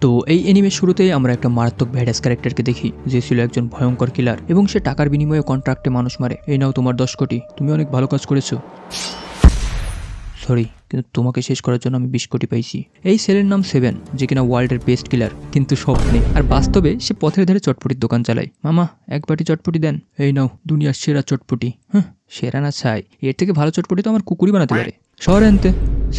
তো এই এনিমের শুরুতেই আমরা একটা মারাত্মক ব্যাডাস ক্যারেক্টারকে দেখি যে ছিল একজন ভয়ঙ্কর কিলার এবং সে টাকার বিনিময়ে কন্ট্রাক্টে মানুষ মারে। এই নাও তোমার 10 কোটি, তুমি অনেক ভালো কাজ করেছো। সরি, কিন্তু তোমাকে শেষ করার জন্য আমি 20 কোটি পাইছি। এই সেলের নাম 7, যে কিনা ওয়ার্ল্ডের বেস্ট কিলার, কিন্তু স্বপ্নে। আর বাস্তবে সে পথের ধারে চটপটির দোকান চালায়। মামা, এক বাটি চটপটি দেন। এই নাও দুনিয়ার সেরা চটপটি। হ্যাঁ, সেরা না ছাই, এর থেকে ভালো চটপটি তো আমার কুকুরই বানাতে পারে। শহরে আনতে।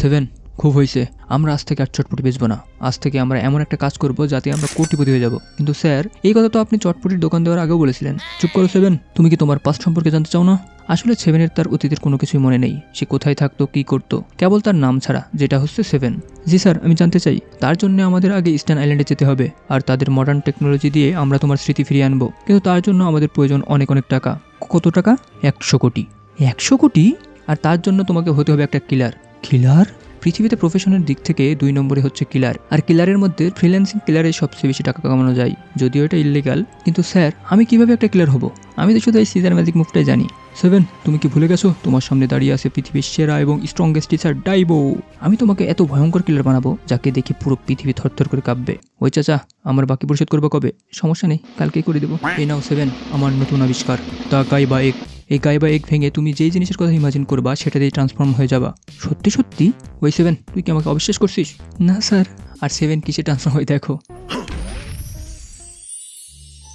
7, খুব হয়েছে, আমরা আজ থেকে আর চটপটি বেচবো না। আজ থেকে আমরা এমন একটা কাজ করব যাতে আমরা কোটিপতি হয়ে যাব। কিন্তু স্যার, এই কথা তো আপনি চটপটির দোকান দেওয়ার আগেও বলেছিলেন। চুপ করো 7, তুমি কি তোমার পাস্ট সম্পর্কে জানতে চাও না? আসলে 7-এর তার অতীতের কোনো কিছুই মনে নেই। সে কোথায় থাকতো, কি করতো, কেবল তার নাম ছাড়া, যেটা হচ্ছে 7। জি স্যার, আমি জানতে চাই। তার জন্য আমাদের আগে ইস্টার্ন আইল্যান্ডে যেতে হবে, আর তাদের মডার্ন টেকনোলজি দিয়ে আমরা তোমার স্মৃতি ফিরিয়ে আনবো। কিন্তু তার জন্য আমাদের প্রয়োজন অনেক অনেক টাকা। কত টাকা? 100 কোটি। 100 কোটি? আর তার জন্য তোমাকে হতে হবে একটা কিলার। কিলার? পৃথিবীতে প্রফেশনের দিক থেকে 2 নম্বরে হচ্ছে কিলার। আর কিলারের মধ্যে ফ্রিল্যান্সিং কিলারে সবচেয়ে বেশি টাকা কামানো যায়, যদিও এটা ইল্লিগাল। কিন্তু স্যার, আমি কিভাবে একটা কিলার হব? আমি তো শুধু এই সিজার ম্যাজিক মুভটাই জানি। 7, তুমি কি ভুলে গেছো তোমার সামনে দাঁড়িয়ে আছে পৃথিবীর সেরা এবং স্ট্রংগেস্ট টিচার ডাইবো। আমি তোমাকে এত ভয়ঙ্কর কিলার বানাবো যাকে দেখে পুরো পৃথিবী থরথর করে কাঁপবে। ওই চাচা, আমার বাকি পরিশোধ করবো কবে? সমস্যা নেই, কালকেই করে দেবো। এই নাও 7, আমার নতুন আবিষ্কার, দ্য গাইবা এগ। এই গাইবা এগ ভেঙে তুমি যেই জিনিসের কথা ইমাজিন করবা সেটাতেই ট্রান্সফর্ম হয়ে যাবা। সত্যি সত্যি? ওই 7, তুই কি আমাকে অবিশ্বাস করছিস? না স্যার। আর 7 কিসে ট্রান্সফর্ম হয়ে দেখো।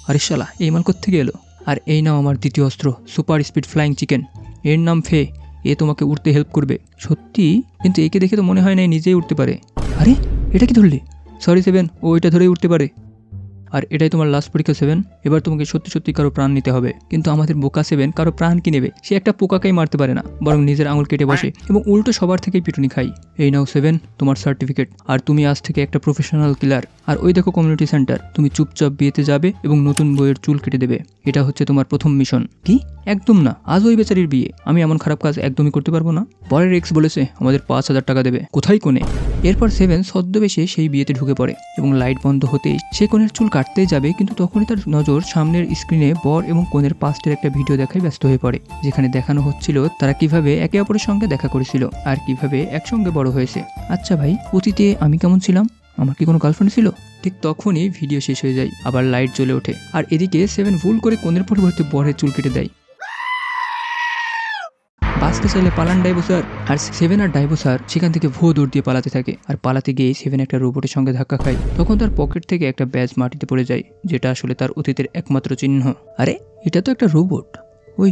আরে শালা, এই মাল কোত্থেকে এলো? আর এই নাও আমার দ্বিতীয় অস্ত্র, সুপার স্পিড ফ্লাইং চিকেন। এর নাম ফে। এ তোমাকে উড়তে হেল্প করবে। সত্যি? কিন্তু একে দেখে তো মনে হয় না নিজেই উঠতে পারে। আরে, এটা কি ধরলে? সরি 7, ও এটা ধরেই উঠতে পারে। আর এটাই তোমার লাস্ট পরীক্ষা 7। এবার তোমাকে সত্যি সত্যি কারো প্রাণ নিতে হবে। কিন্তু আমাদের বোকা 7 কারো প্রাণ কি নেবে? সে একটা পোকাকেই মারতে পারে না, বরং নিজের আঙুল কেটে বসে এবং উল্টো সবার থেকেই পিটুনি খাই। এই নাও 7, তোমার সার্টিফিকেট। আর তুমি আজ থেকে একটা প্রফেশনাল কিলার। আর ওই দেখো কমিউনিটি সেন্টার, তুমি চুপচাপ বিয়েতে যাবে এবং নতুন বইয়ের চুল কেটে দেবে। এটা হচ্ছে তোমার প্রথম মিশন। কি? একদম না, আজ ওই বেচারির বিয়ে, আমি এমন খারাপ কাজ একদমই করতে পারবো না। পরের এক্স বলেছে আমাদের 5,000 টাকা দেবে। কোথায় কোণে? এরপর 7 ছদ্মবেশে সেই বিয়েতে ঢুকে পড়ে এবং লাইট বন্ধ হতেই সে কনের চুল কাটতে যাবে, কিন্তু তখনই তার নজর সামনের স্ক্রিনে বর এবং কনের পাস্টের একটা ভিডিও দেখায় ব্যস্ত হয়ে পড়ে, যেখানে দেখানো হচ্ছিল তারা কিভাবে একে অপরের সঙ্গে দেখা করেছিল আর কিভাবে একসঙ্গে বড় হয়েছে। আচ্ছা ভাই, অতীতে আমি কেমন ছিলাম? আমার কি কোনো গার্লফ্রেন্ড ছিল? ঠিক তখনই ভিডিও শেষ হয়ে যায়, আবার লাইট জ্বলে ওঠে। আর এদিকে 7 ভুল করে কনের পরিবর্তে বরের চুল কেটে দেয়। বাঁচতে চাইলে পালান ডাইবো স্যার। আর 7 আর ডাইবো স্যার সেখান থেকে ভুয়ো দৌড় দিয়ে পালাতে থাকে। আর পালাতে গিয়ে 7 একটা রোবটের সঙ্গে ধাক্কা খায়। তখন তার পকেট থেকে একটা ব্যাজ মাটিতে পড়ে যায়, যেটা আসলে তার অতীতের একমাত্র চিহ্ন। আরে, এটা তো একটা রোবট। ওই,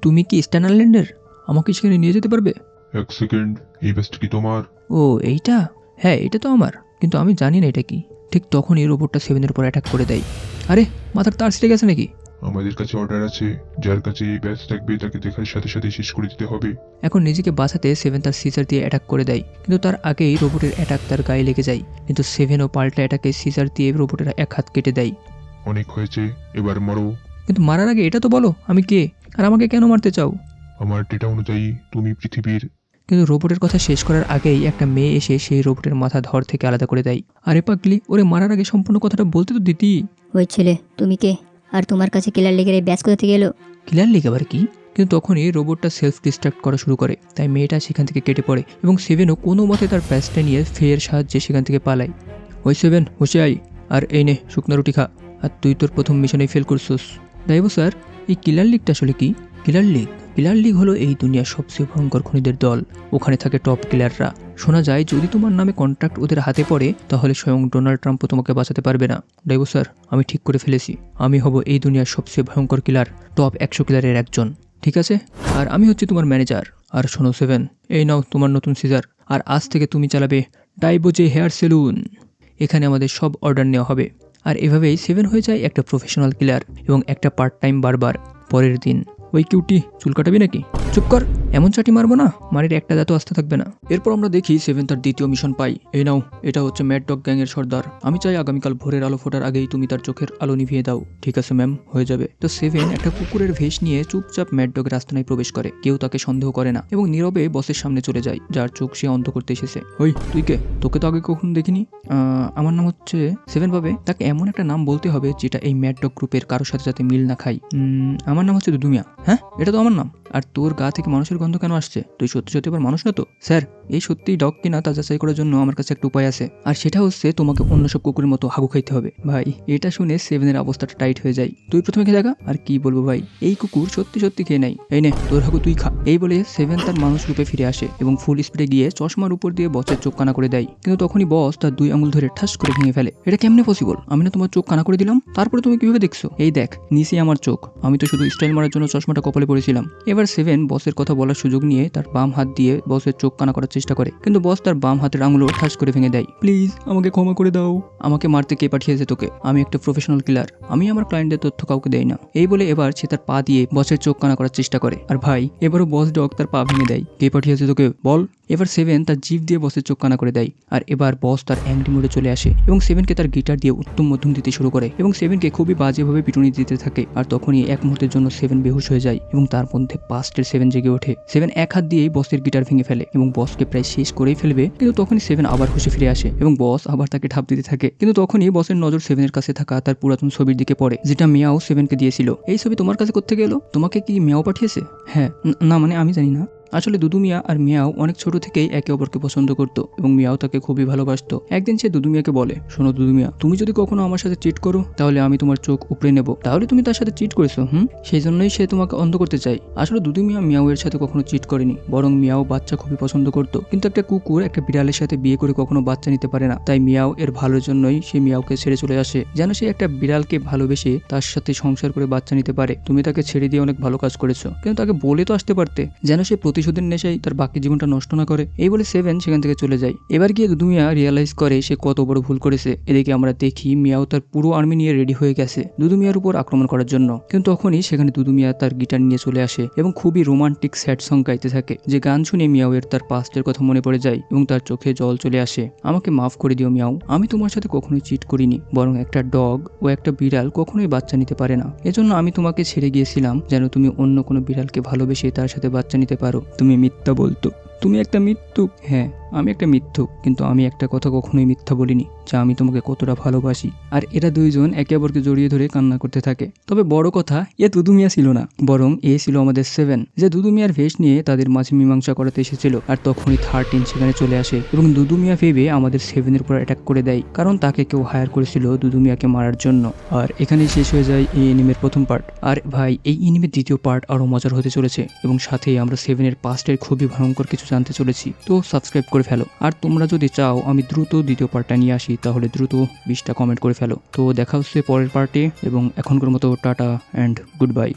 তুমি কি ইস্টার্ন আইল্যান্ডের? আমাকে সেখানে নিয়ে যেতে পারবে? 1 সেকেন্ড, এই ব্যাচটা কি তোমার? ও এইটা? হ্যাঁ, এটা তো আমার, কিন্তু আমি জানি না এটা কি। ঠিক তখনই রোবটটা 7-এর উপর অ্যাটাক করে দেয়। আরে, মাথার তার ছিঁড়ে গেছে নাকি? আমাদের কাছে অর্ডার আছে, যার কাছে এই ব্যাচ থাকবে তাকে দেখার সাথে সাথে শেষ করে দিতে হবে। এখন নিজেকে বাঁচাতে 7 তার সিজার দিয়ে অ্যাটাক করে দেয়, কিন্তু তার আগেই রোবটের অ্যাটাক তার গায়ে লেগে যায়। কিন্তু 7ও পাল্টা অ্যাটাকে সিজার দিয়ে রোবটের এক হাত কেটে দেয়। অনেক হয়েছে, এবার মরো। কিন্তু মারার আগে এটা তো বলো আমি কে, আর আমাকে কেন মারতে চাও? আমার ডেটা অনুযায়ী তুমি পৃথিবীর। কিন্তু রোবটের কথা শেষ করার আগেই একটা মেয়ে এসে সেই রোবটের মাথা ধর থেকে আলাদা করে দেয়। আরে পাগলি, ওরে মারার আগে সম্পূর্ণ কথাটা বলতে তো দিতি। ওই ছেলে, তুমি কে? আর তোমার কাছে কিলার লেগের এই ব্যাচ কোথা থেকে এলো? ক্লিয়ার লিগ আবার কি? কিন্তু তখনই রোবটটা সেলফ ডিস্ট্রাক্ট করা শুরু করে, তাই মেয়েটা সেখান থেকে কেটে পড়ে এবং 7ও কোনো মতে তার প্যাচটা নিয়ে ফের সাহায্যে সেখান থেকে পালায়। ওই 7, হুঁশে আই, আর এই নে শুকনো রুটি খা। আর তুই তোর প্রথম মিশনেই ফেল করছিস। ডাইবো স্যার, এই কিলার লিগটা আসলে কি? কিলার লিগ? কিলার লিগ হলো এই দুনিয়ার সবচেয়ে ভয়ঙ্কর খুনিদের দল। ওখানে থাকে টপ কিলাররা। শোনা যায় যদি তোমার নামে কন্ট্রাক্ট ওদের হাতে পড়ে তাহলে স্বয়ং ডোনাল্ড ট্রাম্পও তোমাকে বাঁচাতে পারবে না। ডাইবো স্যার, আমি ঠিক করে ফেলেছি, আমি হব এই দুনিয়ার সবচেয়ে ভয়ঙ্কর কিলার, টপ 100 কিলারের একজন। ঠিক আছে? আর আমি হচ্ছি তোমার ম্যানেজার। আর শোনো 7, এই নাও তোমার নতুন সিজার। আর আজ থেকে তুমি চালাবে ডাইবো জে হেয়ার সেলুন। এখানে আমাদের সব অর্ডার নেওয়া হবে। আর এভাবেই 7 হয়ে যায় একটা প্রফেশনাল কিলার এবং একটা পার্ট টাইম বারবার। পরের দিন, ওই কিউটি, চুল কাটাবি নাকি? চুপ কর, এমন চাটি মারবো না, মারির একটা দাঁতও আসতে থাকবে না। এরপর আমরা দেখি 7 তার দ্বিতীয় মিশন পাই। এই নাও, এটা হচ্ছে ম্যাড ডগ গ্যাংয়ের সর্দার। আমি চাই আগামীকাল ভোরের আলো ফোটার আগেই তুমি তার চোখের আলো নিভিয়ে দাও। ঠিক আছে ম্যাম, হয়ে যাবে। তো 7 একটা কুকুরের ভেষ নিয়ে চুপচাপ ম্যাড ডগের আস্তানায় প্রবেশ করে। কেউ তাকে সন্দেহ করে না এবং নীরবে বসের সামনে চলে যায়, যার চোখ সে অন্ধ করতে এসেছে। ওই, তুই কে? তোকে তো আগে কখনো দেখিনি। আমার নাম হচ্ছে 7 পাবে। তাকে এমন একটা নাম বলতে হবে যেটা এই ম্যাড ডগ গ্রুপের কারোর সাথে যাতে মিল না খায়। আমার নাম হচ্ছে দুদুমিয়া। হ্যাঁ, এটা তো আমার নাম। আর তোর গা থেকে মানুষের গন্ধ কেন আসছে? তুই সত্যি সত্যি আবার মানুষ না তো? স্যার, এই সত্যিই ডগ কিনা তা যাচাই করার জন্য আমার কাছে একটা উপায় আছে, আর সেটা হচ্ছে তোমাকে অন্য সব কুকুরের মতো হাগু খাইতে হবে। ভাই এটা শুনে সেভেনের অবস্থাটা টাইট হয়ে যায়। তুই প্রথমে খেয়ে দেখা, আর কি বলবো ভাই, এই কুকুর সত্যি সত্যি খেয়ে নেয়। এই নে তোর হাগু তুই খা। এই বলে সেভেন তার মানুষ রূপে ফিরে আসে এবং ফুল স্পিডে গিয়ে চশমার উপর দিয়ে বসের চোখ কানা করে দেয়। কিন্তু তখনই বস তার 2 আঙুল ধরে ঠাস করে ভেঙে ফেলে। এটা কেমনে পসিবল? আমি না তোমার চোখ কানা করে দিলাম, তারপরে তুমি কিভাবে দেখছো? এই দেখ নিচে আমার চোখ, আমি তো শুধু স্টাইল মারার জন্য চশমাটা কপালে পড়েছিলাম। এবার সেভেন বসের কথা বলার সুযোগ নিয়ে তার বাম হাত দিয়ে বসের চোখ কানা করার চেষ্টা করে, কিন্তু বস তার বাম হাতের আঙুলও ঠাস করে ভেঙে দেয়। প্লিজ আমাকে ক্ষমা করে দাও, আমাকে মারতে কে পাঠিয়েছে তোকে? আমি একটা প্রফেশনাল কিলার, আমি আমার ক্লায়েন্টদের তথ্য কাউকে দেই না। এই বলে এবার সে তার পা দিয়ে বসের চোখ কানা করার চেষ্টা করে। আর ভাই এবারও বস ডগ তার পা ভেঙে দেয়। কে পাঠিয়েছে তোকে বল? এবার সেভেন তার জিভ দিয়ে বসের চোখ কানা করে দেয়। আর এবার বস তার অ্যাংরি মোডে চলে আসে এবং সেভেনকে তার গিটার দিয়ে উত্তম মধ্যম দিতে শুরু করে এবং সেভেনকে খুবই বাজেভাবে পিটুনি দিতে থাকে। আর তখনই এক মুহূর্তের জন্য সেভেন বেহুশ হয়ে যায় এবং তার মধ্যে পাস্টের সেভেন জেগে ওঠে। সেভেন এক হাত দিয়েই বসের গিটার ভেঙে ফেলে এবং বসকে প্রায় শেষ করেই ফেলবে, কিন্তু তখনই সেভেন আবার হুঁশে ফিরে আসে এবং বস আবার তাকে ঠাপ দিতে থাকে। কিন্তু তখনই বসের নজর সেভেনের কাছে থাকা তার পুরাতন ছবির দিকে পড়ে, যেটা মিয়াও সেভেনকে দিয়েছিল। এই ছবি তোমার কাছে কোত্থেকে এলো? তোমাকে কি মিয়াও পাঠিয়েছে? হ্যাঁ। না মানে আমি জানি না। আসলে দুদু মিয়া আর মিয়াও অনেক ছোট থেকেই একে অপরকে পছন্দ করত এবং মিয়াও তাকে খুবই ভালোবাসতো। একদিন সে দুদু মিয়াকে বলে, শোনো দুদু মিয়া, তুমি যদি কখনো আমার সাথে চিট করো তাহলে আমি তোমার চোখ উপড়ে নেব। তাহলে তুমি তার সাথে চিট করেছো? সেই জন্যই সে তোমাকে অন্ধ করতে চাই। আসলে দুদু মিয়া মিয়াও এর সাথে কখনো চিট করেনি, বরং মিয়াও বাচ্চা খুবই পছন্দ করত। কিন্তু একটা কুকুর একটা বিড়ালের সাথে বিয়ে করে কখনো বাচ্চা নিতে পারে না, তাই মিয়াও এর ভালোর জন্যই সে মিয়াওকে ছেড়ে চলে আসে, যেন সে একটা বিড়ালকে ভালোবেসে তার সাথে সংসার করে বাচ্চা নিতে পারে। তুমি তাকে ছেড়ে দিয়ে অনেক ভালো কাজ করেছো, কিন্তু তাকে বলে তো আসতে পারতে, যেন সে প্রতিশোধের নেশায় তার বাকি জীবনটা নষ্ট না করে। এই বলে সেভেন সেখান থেকে চলে যায়। এবার গিয়ে দুদু মিয়া রিয়েলাইজ করে সে কত বড় ভুল করেছে। এদিকে আমরা দেখি মিয়াও তার পুরো আর্মি নিয়ে রেডি হয়ে গেছে দুদু মিয়ার উপর আক্রমণ করার জন্য। কিন্তু তখনই সেখানে দুদু মিয়া তার গিটার নিয়ে চলে আসে এবং খুবই রোমান্টিক স্যাড সং গাইতে থাকে, যে গান শুনে মিয়াও এর তার পাস্টের কথা মনে পড়ে যায় এবং তার চোখে জল চলে আসে। আমাকে মাফ করে দিও মিয়াও, আমি তোমার সাথে কখনোই চিট করিনি, বরং একটা ডগ ও একটা বিড়াল কখনোই বাচ্চা নিতে পারে না। এজন্য আমি তোমাকে ছেড়ে গিয়েছিলাম যেন তুমি অন্য কোনো বিড়ালকে ভালোবেসে তার সাথে বাচ্চা নিতে পারো। তুমি মিথ্যা বলতো, তুমি একটা মিথ্যুক। হ্যাঁ আমি একটা মিথ্যুক, কিন্তু আমি একটা কথা কখনোই মিথ্যা বলিনি, যা আমি তোমাকে কতটা ভালোবাসি। আর এরা দুইজন একে অপরকে জড়িয়ে ধরে কান্না করতে থাকে। তবে বড় কথা, এ দুদু মিয়া ছিল না, বরং এ ছিল আমাদের সেভেন, যে দুদু মিয়ার ভেষ নিয়ে তাদের মাঝে মীমাংসা করাতে এসেছিল। আর তখনই 13 সেখানে চলে আসে এবং দুদু মিয়া ভেবে আমাদের সেভেনের উপর অ্যাটাক করে দেয়, কারণ তাকে কেউ হায়ার করেছিল দুদু মিয়াকে মারার জন্য। আর এখানেই শেষ হয়ে যায় এই এনিমের প্রথম পার্ট। আর ভাই এই এনিমের দ্বিতীয় পার্ট আরো মজার হতে চলেছে এবং সাথেই আমরা সেভেনের পাস্টের খুবই ভয়ঙ্কর কিছু জানতে চলেছি। তো সাবস্ক্রাইব করে ফেলো, আর তোমরা যদি চাও আমি দ্রুত দ্বিতীয় পার্টটা নিয়ে আসি তাহলে দ্রুত 20টা কমেন্ট করে ফেলো। তো দেখা হচ্ছে পরের পার্টে এবং এখনকার মতো টাটা অ্যান্ড গুড বাই।